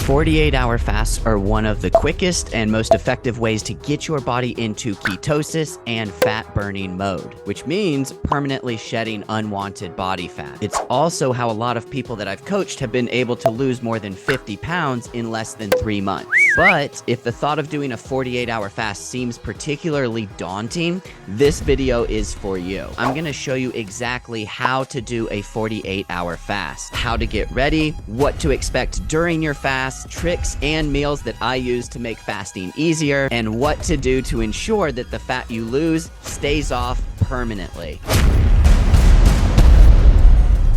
48-hour fasts are one of the quickest and most effective ways to get your body into ketosis and fat burning mode, which means permanently shedding unwanted body fat. It's also how a lot of people that I've coached have been able to lose more than 50 pounds in less than 3 months. But if the thought of doing a 48-hour fast seems particularly daunting, this video is for you. I'm going to show you exactly how to do a 48-hour fast, how to get ready, what to expect during your fast, tricks and meals that I use to make fasting easier, and what to do to ensure that the fat you lose stays off permanently.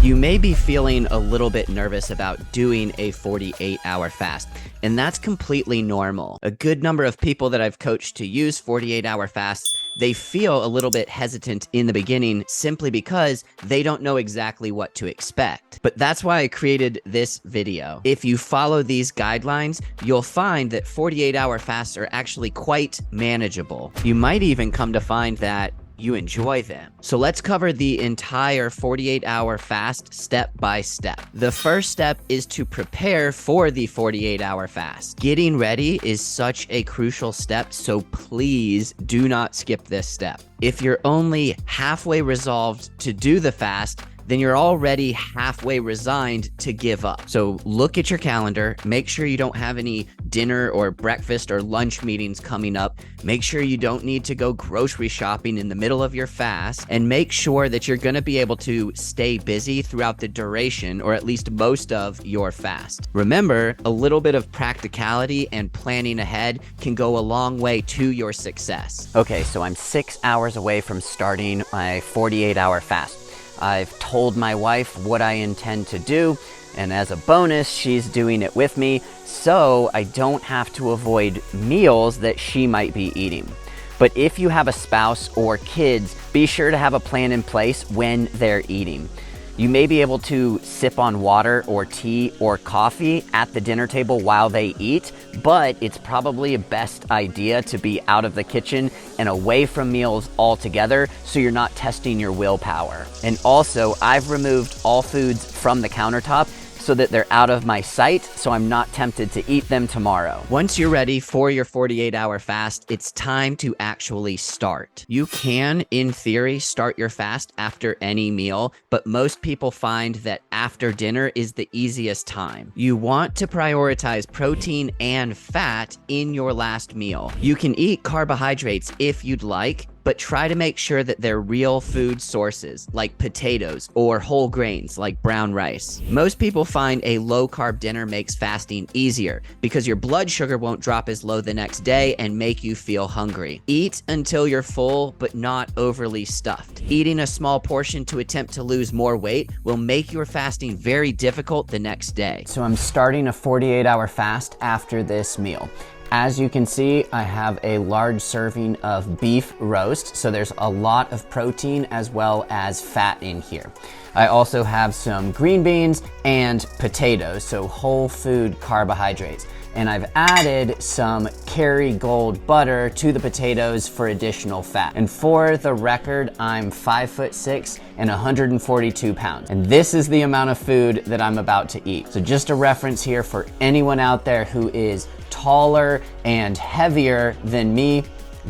You may be feeling a little bit nervous about doing a 48-hour fast, and that's completely normal. A good number of people that I've coached to use 48-hour fasts, they feel a little bit hesitant in the beginning simply because they don't know exactly what to expect. But that's why I created this video. If you follow these guidelines, you'll find that 48-hour fasts are actually quite manageable. You might even come to find that you enjoy them. So let's cover the entire 48-hour fast step by step. The first step is to prepare for the 48-hour fast. Getting ready is such a crucial step, so please do not skip this step. If you're only halfway resolved to do the fast, then you're already halfway resigned to give up. So look at your calendar, make sure you don't have any dinner or breakfast or lunch meetings coming up, make sure you don't need to go grocery shopping in the middle of your fast, and make sure that you're gonna be able to stay busy throughout the duration, or at least most of your fast. Remember, a little bit of practicality and planning ahead can go a long way to your success. Okay, so I'm 6 hours away from starting my 48-hour fast. I've told my wife what I intend to do, and as a bonus, she's doing it with me, so I don't have to avoid meals that she might be eating. But if you have a spouse or kids, be sure to have a plan in place when they're eating. You may be able to sip on water or tea or coffee at the dinner table while they eat, but it's probably a best idea to be out of the kitchen and away from meals altogether so you're not testing your willpower. And also, I've removed all foods from the countertop so that they're out of my sight, so I'm not tempted to eat them tomorrow. Once you're ready for your 48-hour fast, it's time to actually start. You can, in theory, start your fast after any meal, but most people find that after dinner is the easiest time. You want to prioritize protein and fat in your last meal. You can eat carbohydrates if you'd like, but try to make sure that they're real food sources, like potatoes or whole grains, like brown rice. Most people find a low-carb dinner makes fasting easier because your blood sugar won't drop as low the next day and make you feel hungry. Eat until you're full, but not overly stuffed. Eating a small portion to attempt to lose more weight will make your fasting very difficult the next day. So I'm starting a 48-hour fast after this meal. As you can see, I have a large serving of beef roast, so there's a lot of protein as well as fat in here. I also have some green beans and potatoes, so whole food carbohydrates. And I've added some Kerrygold butter to the potatoes for additional fat. And for the record, I'm 5'6" and 142 pounds. And this is the amount of food that I'm about to eat. So just a reference here for anyone out there who is taller and heavier than me,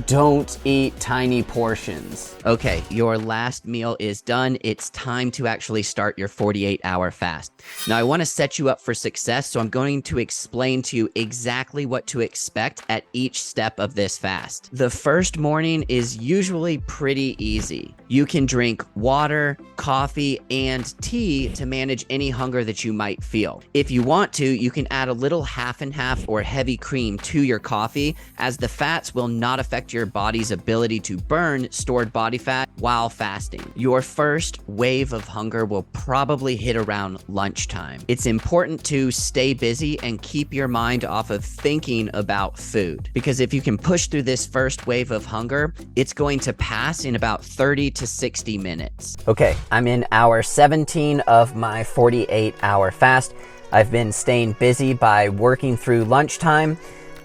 don't eat tiny portions. Okay, your last meal is done. It's time to actually start your 48-hour fast. Now, I want to set you up for success, so I'm going to explain to you exactly what to expect at each step of this fast. The first morning is usually pretty easy. You can drink water, coffee, and tea to manage any hunger that you might feel. If you want to, you can add a little half and half or heavy cream to your coffee, as the fats will not affect your body's ability to burn stored body fat while fasting. Your first wave of hunger will probably hit around lunchtime. It's important to stay busy and keep your mind off of thinking about food, because if you can push through this first wave of hunger, it's going to pass in about 30 to 60 minutes. Okay, I'm in hour 17 of my 48-hour fast. I've been staying busy by working through lunchtime.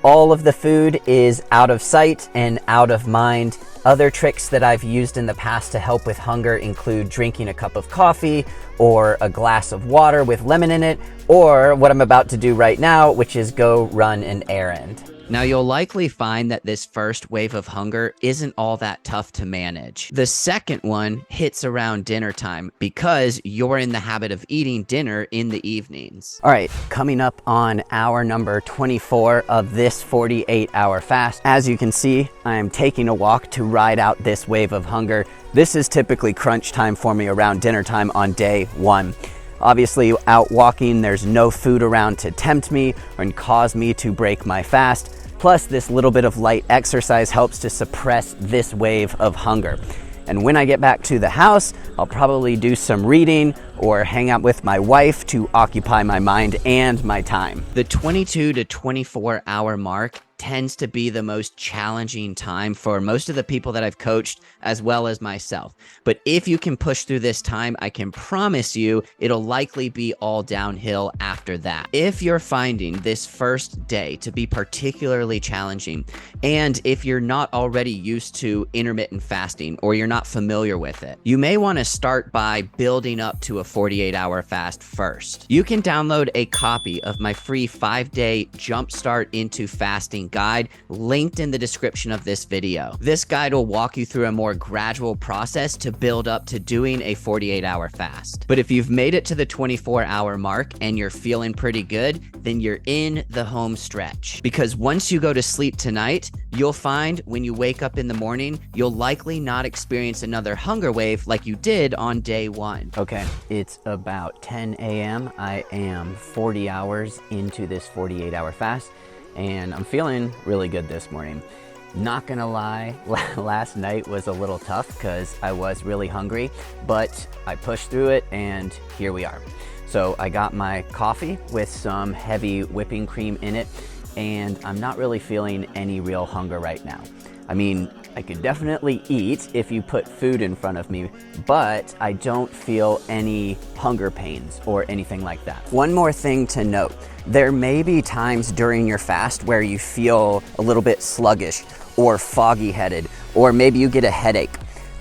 All of the food is out of sight and out of mind. Other tricks that I've used in the past to help with hunger include drinking a cup of coffee or a glass of water with lemon in it, or what I'm about to do right now, which is go run an errand. Now, you'll likely find that this first wave of hunger isn't all that tough to manage. The second one hits around dinner time because you're in the habit of eating dinner in the evenings. All right, coming up on hour number 24 of this 48-hour fast. As you can see, I am taking a walk to ride out this wave of hunger. This is typically crunch time for me around dinner time on day one. Obviously, out walking, there's no food around to tempt me and cause me to break my fast. Plus, this little bit of light exercise helps to suppress this wave of hunger. And when I get back to the house, I'll probably do some reading or hang out with my wife to occupy my mind and my time. The 22 to 24 hour mark tends to be the most challenging time for most of the people that I've coached, as well as myself. But if you can push through this time, I can promise you it'll likely be all downhill after that. If you're finding this first day to be particularly challenging, and if you're not already used to intermittent fasting or you're not familiar with it, you may want to start by building up to a 48-hour fast first. You can download a copy of my free 5-day Jumpstart into Fasting guide linked in the description of this video. This guide will walk you through a more gradual process to build up to doing a 48-hour fast. But if you've made it to the 24-hour mark and you're feeling pretty good, then you're in the home stretch. Because once you go to sleep tonight, you'll find when you wake up in the morning, you'll likely not experience another hunger wave like you did on day one. Okay, it's about 10 a.m. I am 40 hours into this 48-hour fast, and I'm feeling really good this morning. Not gonna lie, last night was a little tough because I was really hungry, but I pushed through it and here we are. So I got my coffee with some heavy whipping cream in it, and I'm not really feeling any real hunger right now. I mean, I could definitely eat if you put food in front of me, but I don't feel any hunger pains or anything like that. One more thing to note, there may be times during your fast where you feel a little bit sluggish or foggy-headed, or maybe you get a headache.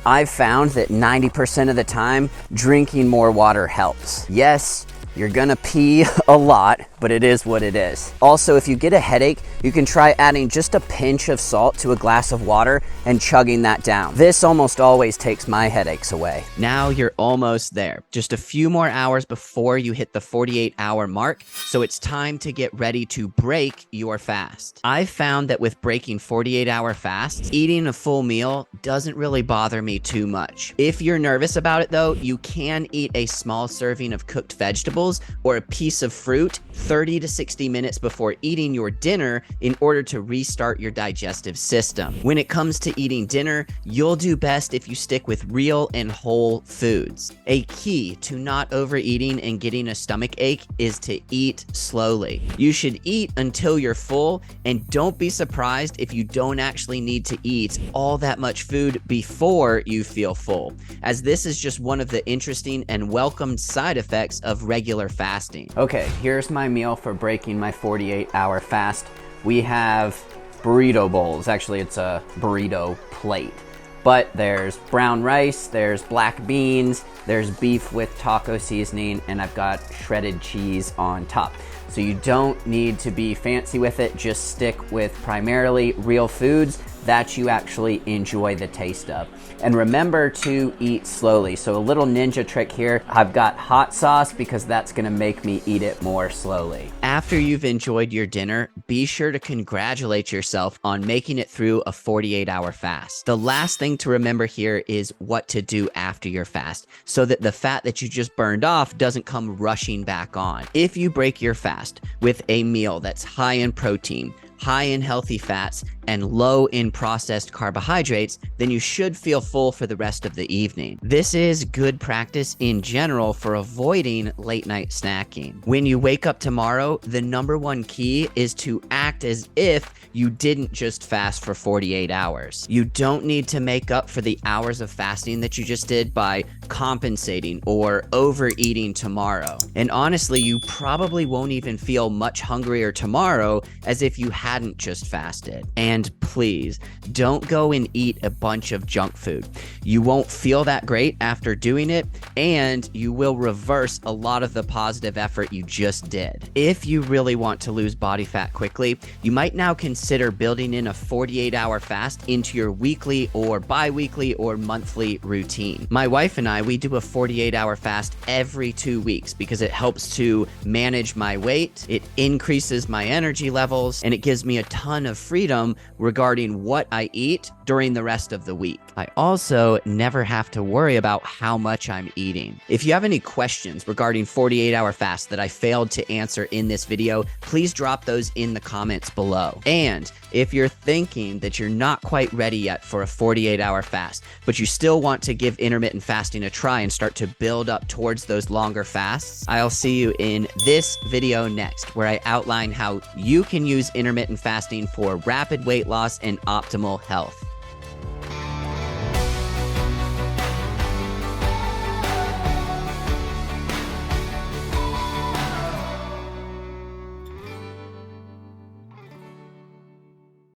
I've found that 90% of the time, drinking more water helps. Yes, you're gonna pee a lot, but it is what it is. Also, if you get a headache, you can try adding just a pinch of salt to a glass of water and chugging that down. This almost always takes my headaches away. Now you're almost there. Just a few more hours before you hit the 48-hour mark, so it's time to get ready to break your fast. I've found that with breaking 48-hour fasts, eating a full meal doesn't really bother me too much. If you're nervous about it though, you can eat a small serving of cooked vegetables or a piece of fruit 30 to 60 minutes before eating your dinner in order to restart your digestive system. When it comes to eating dinner, you'll do best if you stick with real and whole foods. A key to not overeating and getting a stomach ache is to eat slowly. You should eat until you're full, and don't be surprised if you don't actually need to eat all that much food before you feel full, as this is just one of the interesting and welcomed side effects of regular fasting. Okay, here's my meal for breaking my 48-hour fast. We have burrito bowls. Actually, it's a burrito plate. But there's brown rice, there's black beans, there's beef with taco seasoning, and I've got shredded cheese on top. So you don't need to be fancy with it, just stick with primarily real foods that you actually enjoy the taste of. And remember to eat slowly. So a little ninja trick here, I've got hot sauce because that's gonna make me eat it more slowly. After you've enjoyed your dinner, be sure to congratulate yourself on making it through a 48-hour fast. The last thing to remember here is what to do after your fast, so that the fat that you just burned off doesn't come rushing back on. If you break your fast with a meal that's high in protein, high in healthy fats, and low in processed carbohydrates, then you should feel full for the rest of the evening. This is good practice in general for avoiding late night snacking. When you wake up tomorrow, the #1 key is to act as if you didn't just fast for 48 hours. You don't need to make up for the hours of fasting that you just did by compensating or overeating tomorrow. And honestly, you probably won't even feel much hungrier tomorrow, as if you hadn't just fasted. And please, don't go and eat a bunch of junk food. You won't feel that great after doing it, and you will reverse a lot of the positive effort you just did. If you really want to lose body fat quickly, you might now consider building in a 48-hour fast into your weekly or bi-weekly or monthly routine. My wife and I, we do a 48-hour fast every 2 weeks because it helps to manage my weight, it increases my energy levels, and it gives me a ton of freedom regarding what I eat during the rest of the week. I also never have to worry about how much I'm eating. If you have any questions regarding 48-hour fast that I failed to answer in this video, please drop those in the comments below. And if you're thinking that you're not quite ready yet for a 48-hour fast, but you still want to give intermittent fasting a try and start to build up towards those longer fasts, I'll see you in this video next, where I outline how you can use intermittent fasting for rapid weight loss and optimal health.